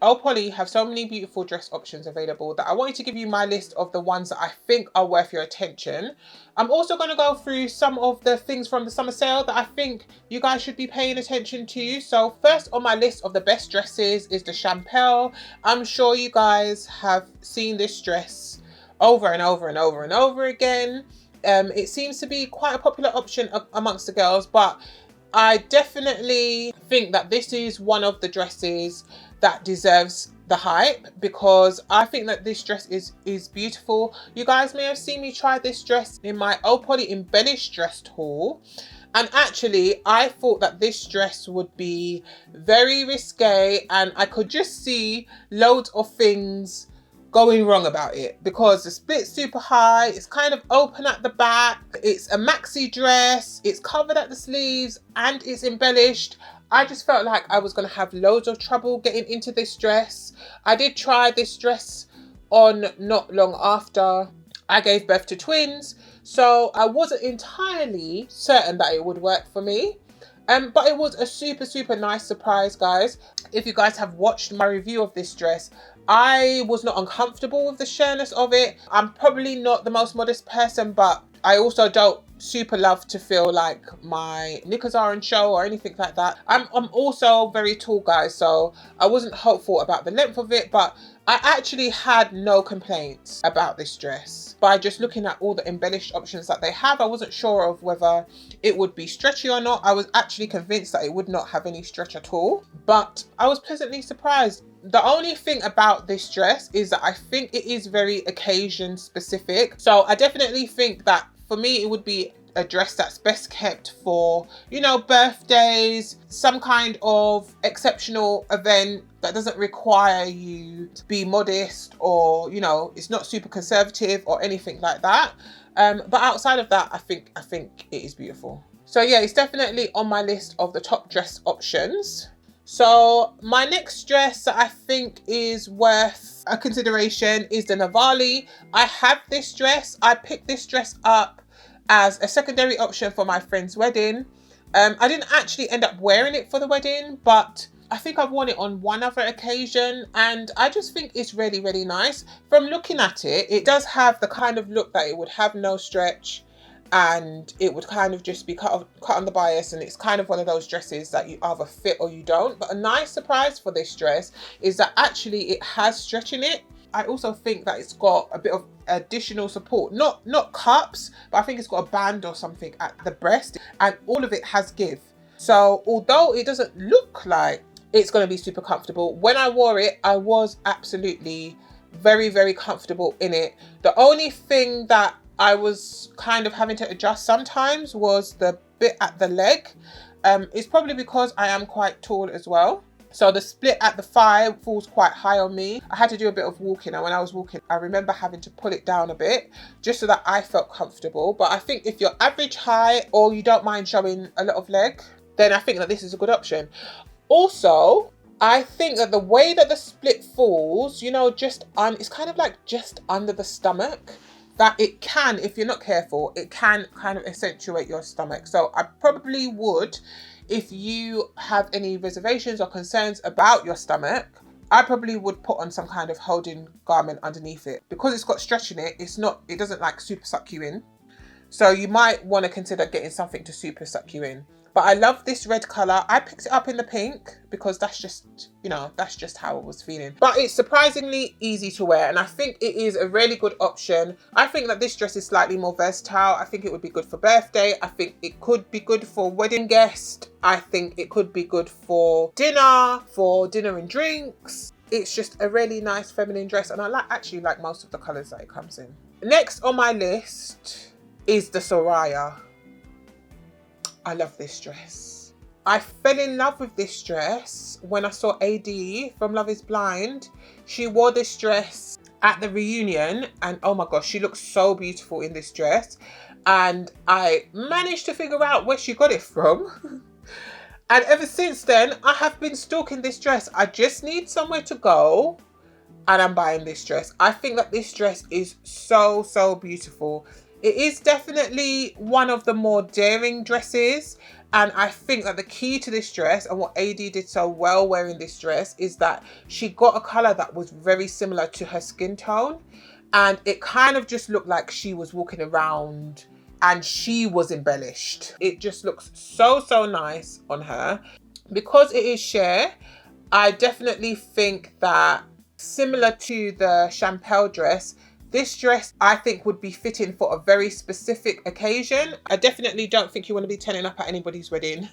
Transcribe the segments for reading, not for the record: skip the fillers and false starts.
Oh Polly have so many beautiful dress options available that I wanted to give you my list of the ones that I think are worth your attention. I'm also going to go through some of the things from the summer sale that I think you guys should be paying attention to. So first on my list of the best dresses is the Champel. I'm sure you guys have seen this dress over and over and over and over again. It seems to be quite a popular option amongst the girls, but I definitely think that this is one of the dresses that deserves the hype, because I think that this dress is beautiful. You guys may have seen me try this dress in my Oh Polly Embellished dress haul, and actually I thought that this dress would be very risque, and I could just see loads of things going wrong about it, because the split's super high, it's kind of open at the back, it's a maxi dress, it's covered at the sleeves, and it's embellished. I just felt like I was going to have loads of trouble getting into this dress. I did try this dress on not long after I gave birth to twins, so I wasn't entirely certain that it would work for me. But it was a super nice surprise, guys. If you guys have watched my review of this dress, I was not uncomfortable with the sheerness of it. I'm probably not the most modest person, but I also don't super love to feel like my knickers are on show or anything like that. I'm also very tall, guys, so I wasn't hopeful about the length of it, but I actually had no complaints about this dress. By just looking at all the embellished options that they have, I wasn't sure of whether it would be stretchy or not. I was actually convinced that it would not have any stretch at all, but I was pleasantly surprised. The only thing about this dress is that I think it is very occasion specific. So I definitely think that for me, it would be a dress that's best kept for, you know, birthdays, some kind of exceptional event that doesn't require you to be modest, or, you know, it's not super conservative or anything like that. But outside of that, I think it is beautiful. So yeah, it's definitely on my list of the top dress options. So my next dress that I think is worth a consideration is the Navali. I have this dress. I picked this dress up as a secondary option for my friend's wedding. I didn't actually end up wearing it for the wedding, but I think I've worn it on one other occasion, and I just think it's really nice. From looking at it, it does have the kind of look that it would have no stretch, and it would kind of just be cut on the bias, and it's kind of one of those dresses that you either fit or you don't. But a nice surprise for this dress is that actually it has stretch in it. I also think that it's got a bit of additional support, not cups, but I think it's got a band or something at the breast, and all of it has give. So although it doesn't look like it's going to be super comfortable, when I wore it, I was absolutely very comfortable in it. The only thing that I was kind of having to adjust sometimes was the bit at the leg. It's probably because I am quite tall as well. So the split at the thigh falls quite high on me. I had to do a bit of walking, and when I was walking, I remember having to pull it down a bit just so that I felt comfortable. But I think if you're average height or you don't mind showing a lot of leg, then I think that this is a good option. Also, I think that the way that the split falls, you know, it's kind of like just under the stomach, that it can, if you're not careful, it can kind of accentuate your stomach. So I probably would, if you have any reservations or concerns about your stomach, I probably would put on some kind of holding garment underneath it. Because it's got stretch in it, it doesn't like super suck you in. So you might want to consider getting something to super suck you in. But I love this red colour. I picked it up in the pink because that's just, you know, that's just how I was feeling. But it's surprisingly easy to wear, and I think it is a really good option. I think that this dress is slightly more versatile. I think it would be good for birthday. I think it could be good for wedding guest. I think it could be good for dinner and drinks. It's just a really nice feminine dress, and I actually like most of the colours that it comes in. Next on my list is the SORAYA. I love this dress. I fell in love with this dress when I saw AD from Love is Blind. She wore this dress at the reunion, and oh my gosh, she looks so beautiful in this dress. And I managed to figure out where she got it from. And ever since then, I have been stalking this dress. I just need somewhere to go, and I'm buying this dress. I think that this dress is so beautiful. It is definitely one of the more daring dresses, And I think that the key to this dress and what AD did so well wearing this dress is that she got a color that was very similar to her skin tone. And it kind of just looked like she was walking around and she was embellished. It just looks so, so nice on her. Because it is sheer, I definitely think that similar to the Champel dress, this dress I think would be fitting for a very specific occasion. I definitely don't think you want to be turning up at anybody's wedding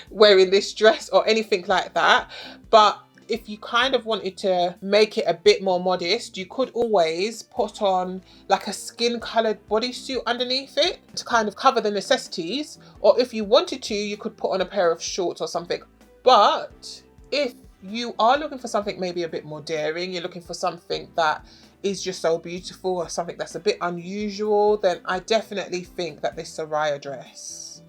wearing this dress or anything like that. But if you kind of wanted to make it a bit more modest, you could always put on like a skin colored bodysuit underneath it to kind of cover the necessities. Or if you wanted to, you could put on a pair of shorts or something. But if you are looking for something maybe a bit more daring, you're looking for something that is just so beautiful or something that's a bit unusual, then I definitely think that this SORAYA dress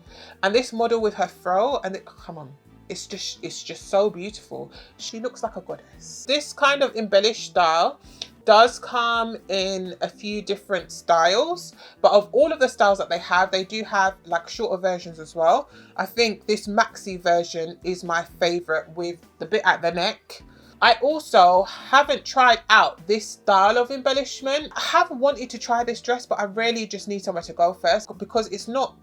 and this model with her fro, and it, come on, it's just so beautiful. She looks like a goddess. This kind of embellished style does come in a few different styles, but of all of the styles that they do have like shorter versions as well. I think this maxi version is my favorite with the bit at the neck. I also haven't tried out this style of embellishment. I have wanted to try this dress, but I really just need somewhere to go first because it's not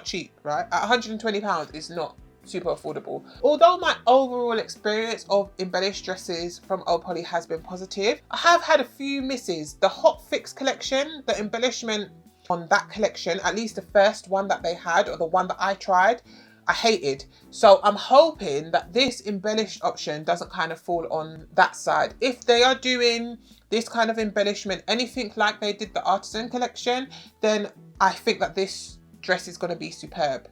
cheap, right? At £120, it's not super affordable. Although my overall experience of embellished dresses from POLLY has been positive, I have had a few misses. The Hot Fix collection, the embellishment on that collection, at least the first one that they had or the one that I tried, I hated. So I'm hoping that this embellished option doesn't kind of fall on that side. If they are doing this kind of embellishment, anything like they did the Artisan collection, then I think that this dress is going to be superb.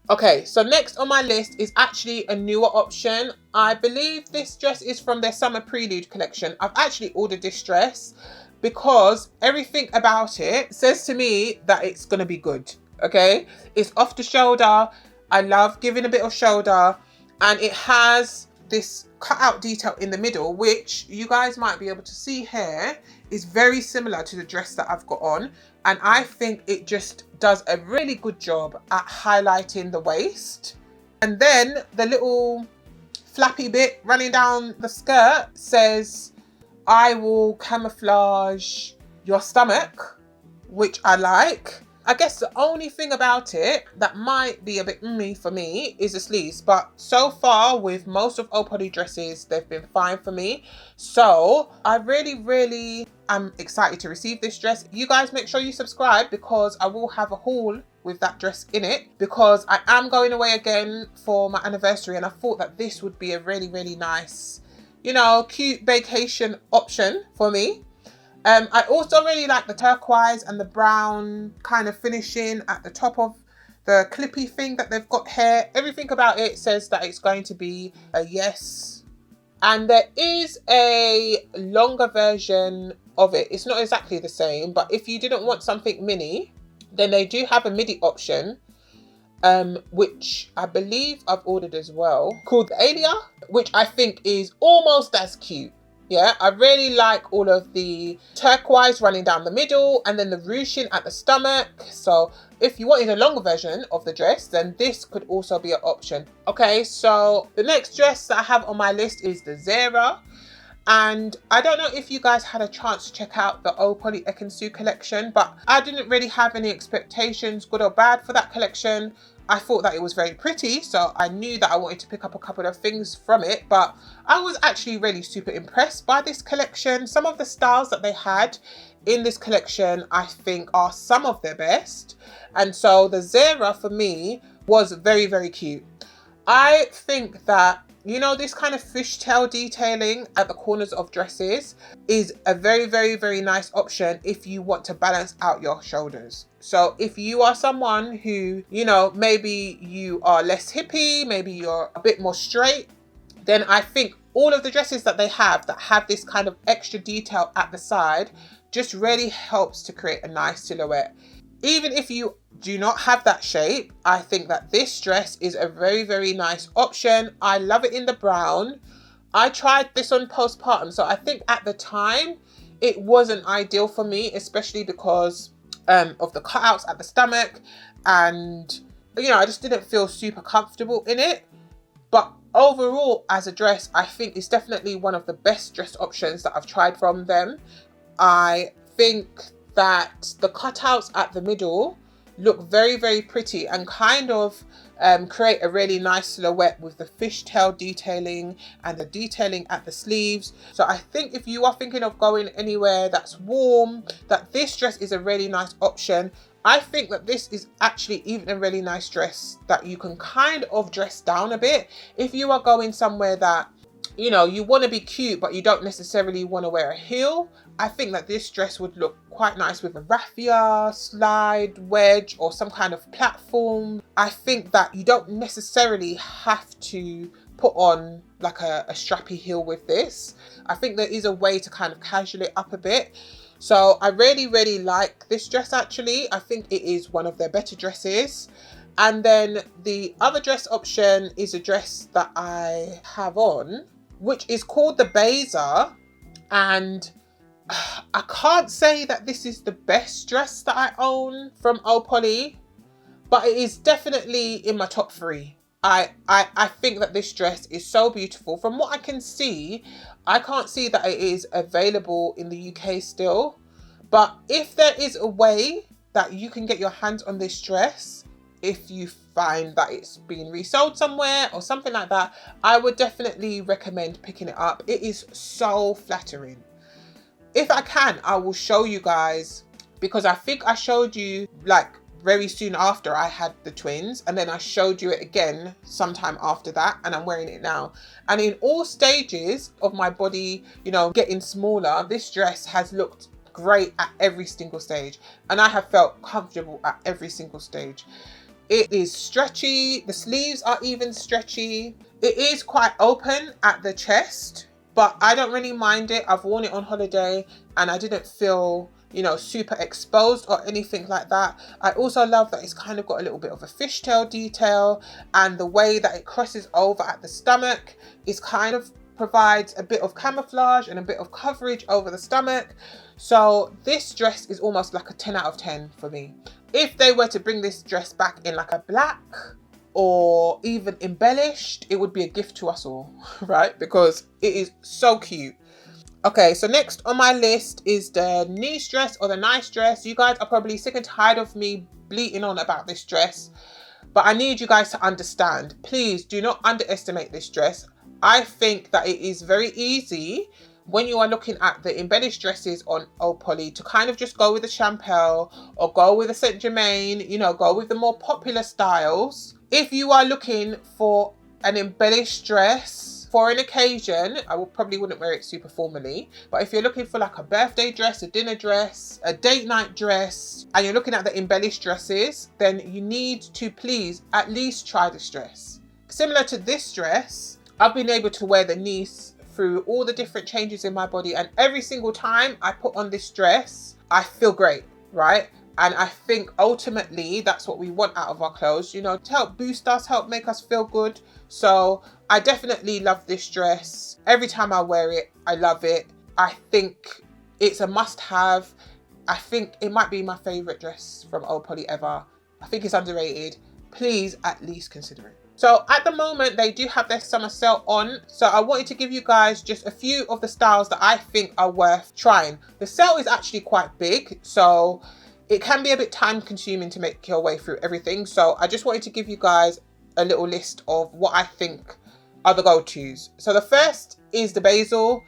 Okay, so next on my list is actually a newer option. I believe this dress is from their Summer Prelude collection. I've actually ordered this dress because everything about it says to me that it's going to be good, okay? It's off the shoulder. I love giving a bit of shoulder, and it has this cutout detail in the middle, which you guys might be able to see here is very similar to the dress that I've got on. And I think it just does a really good job at highlighting the waist. And then the little flappy bit running down the skirt says, I will camouflage your stomach, which I like. I guess the only thing about it that might be a bit for me is the sleeves, but so far with most of POLLY dresses, they've been fine for me. So I really am excited to receive this dress. You guys make sure you subscribe because I will have a haul with that dress in it, because I am going away again for my anniversary, and I thought that this would be a really nice, you know, cute vacation option for me. I also really like the turquoise and the brown kind of finishing at the top of the clippy thing that they've got here. Everything about it says that it's going to be a yes. And there is a longer version of it. It's not exactly the same, but if you didn't want something mini, then they do have a midi option, which I believe I've ordered as well, called the Alia, which I think is almost as cute. Yeah, I really like all of the turquoise running down the middle and then the ruching at the stomach. So if you wanted a longer version of the dress, then this could also be an option. Okay, so the next dress that I have on my list is the Zera. And I don't know if you guys had a chance to check out the POLLY Ekansu collection, but I didn't really have any expectations, good or bad, for that collection. I thought that it was very pretty, so I knew that I wanted to pick up a couple of things from it, but I was actually really super impressed by this collection. Some of the styles that they had in this collection, I think, are some of their best. And so the Zera for me was very cute. I think that, you know, this kind of fishtail detailing at the corners of dresses is a very nice option if you want to balance out your shoulders. So if you are someone who, you know, maybe you are less hippie, maybe you're a bit more straight, then I think all of the dresses that they have that have this kind of extra detail at the side just really helps to create a nice silhouette. Even if you do not have that shape, I think that this dress is a very nice option. I love it in the brown. I tried this on postpartum, so I think at the time it wasn't ideal for me, especially because of the cutouts at the stomach and, you know, I just didn't feel super comfortable in it. But overall, as a dress, I think it's definitely one of the best dress options that I've tried from them. I think that the cutouts at the middle look very, very pretty and kind of create a really nice silhouette with the fishtail detailing and the detailing at the sleeves. So I think if you are thinking of going anywhere that's warm, that this dress is a really nice option. I think that this is actually even a really nice dress that you can kind of dress down a bit. If you are going somewhere that, you know, you want to be cute, but you don't necessarily want to wear a heel, I think that this dress would look quite nice with a raffia, slide, wedge, or some kind of platform. I think that you don't necessarily have to put on like a strappy heel with this. I think there is a way to kind of casual it up a bit. So I really, really like this dress actually. I think it is one of their better dresses. And then the other dress option is a dress that I have on, which is called the Beige. And I can't say that this is the best dress that I own from POLLY, but it is definitely in my top 3. I think that this dress is so beautiful. From what I can see, I can't see that it is available in the UK still. But if there is a way that you can get your hands on this dress, if you find that it's being resold somewhere or something like that, I would definitely recommend picking it up. It is so flattering. If I can, I will show you guys, because I think I showed you like very soon after I had the twins, and then I showed you it again sometime after that, and I'm wearing it now. And in all stages of my body, you know, getting smaller, this dress has looked great at every single stage, and I have felt comfortable at every single stage. It is stretchy, the sleeves are even stretchy. It is quite open at the chest, but I don't really mind it. I've worn it on holiday and I didn't feel, you know, super exposed or anything like that. I also love that it's kind of got a little bit of a fishtail detail, and the way that it crosses over at the stomach is kind of provides a bit of camouflage and a bit of coverage over the stomach. So this dress is almost like a 10 out of 10 for me. If they were to bring this dress back in like a black or even embellished, it would be a gift to us all, right? Because it is so cute. Okay, so next on my list is the nice dress or the nice dress. You guys are probably sick and tired of me bleating on about this dress, but I need you guys to understand. Please do not underestimate this dress. I think that it is very easy when you are looking at the embellished dresses on POLLY to kind of just go with the Champel or go with the Germain, you know, go with the more popular styles. If you are looking for an embellished dress for an occasion, I probably wouldn't wear it super formally, but if you're looking for like a birthday dress, a dinner dress, a date night dress, and you're looking at the embellished dresses, then you need to please at least try this dress. Similar to this dress, I've been able to wear the nice through all the different changes in my body, and every single time I put on this dress, I feel great, right? And I think ultimately that's what we want out of our clothes, you know, to help boost us, help make us feel good. So I definitely love this dress. Every time I wear it, I love it. I think it's a must-have. I think it might be my favorite dress from POLLY ever. I think it's underrated. Please at least consider it. So at the moment, they do have their summer sale on. So I wanted to give you guys just a few of the styles that I think are worth trying. The sale is actually quite big, so it can be a bit time consuming to make your way through everything. So I just wanted to give you guys a little list of what I think are the go-tos. So the first is the Basil.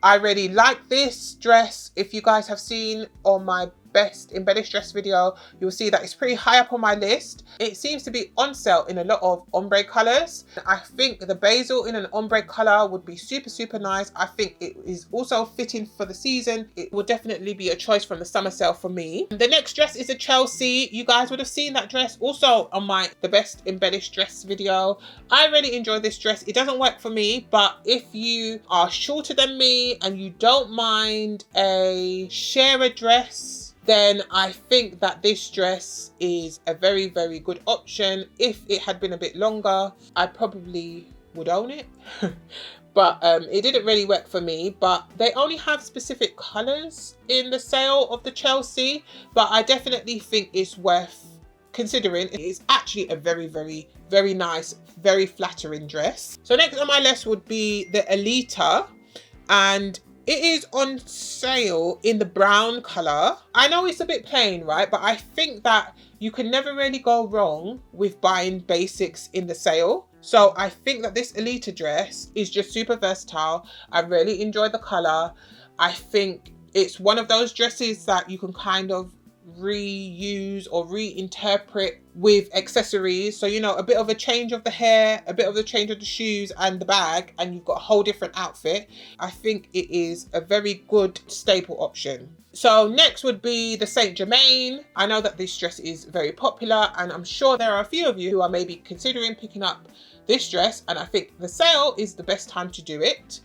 I really like this dress. If you guys have seen on my best embellished dress video, you'll see that it's pretty high up on my list. It seems to be on sale in a lot of ombre colors. I think the Basil in an ombre color would be super, super nice. I think it is also fitting for the season. It will definitely be a choice from the summer sale for me. The next dress is a Chelsea. You guys would have seen that dress also on my the best embellished dress video. I really enjoy this dress. It doesn't work for me, but if you are shorter than me and you don't mind a shearer dress, then I think that this dress is a very, very good option. If it had been a bit longer, I probably would own it. But it didn't really work for me. But they only have specific colors in the sale of the Chelsea. But I definitely think it's worth considering it's actually a very nice, very flattering dress. So next on my list would be the Alita, and it is on sale in the brown color. I know it's a bit plain, right? But I think that you can never really go wrong with buying basics in the sale. So I think that this Alita dress is just super versatile. I really enjoy the color. I think it's one of those dresses that you can kind of reuse or reinterpret with accessories. So, you know, a bit of a change of the hair, a bit of the change of the shoes and the bag, and you've got a whole different outfit. I think it is a very good staple option. So next would be the Saint Germain. I know that this dress is very popular, and I'm sure there are a few of you who are maybe considering picking up this dress, and I think the sale is the best time to do it.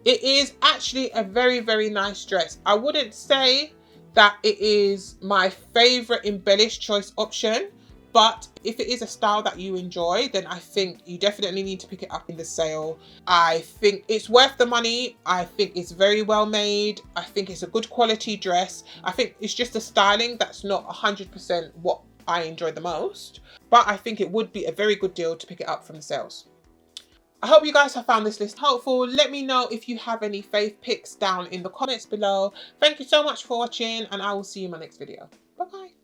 It is actually a very nice dress. I wouldn't say that it is my favorite embellished choice option, but if it is a style that you enjoy, then I think you definitely need to pick it up in the sale. I think it's worth the money. I think it's very well made. I think it's a good quality dress. I think it's just the styling that's not 100% what I enjoy the most, but I think it would be a very good deal to pick it up from the sales. I hope you guys have found this list helpful. Let me know if you have any fave picks down in the comments below. Thank you so much for watching, and I will see you in my next video. Bye bye.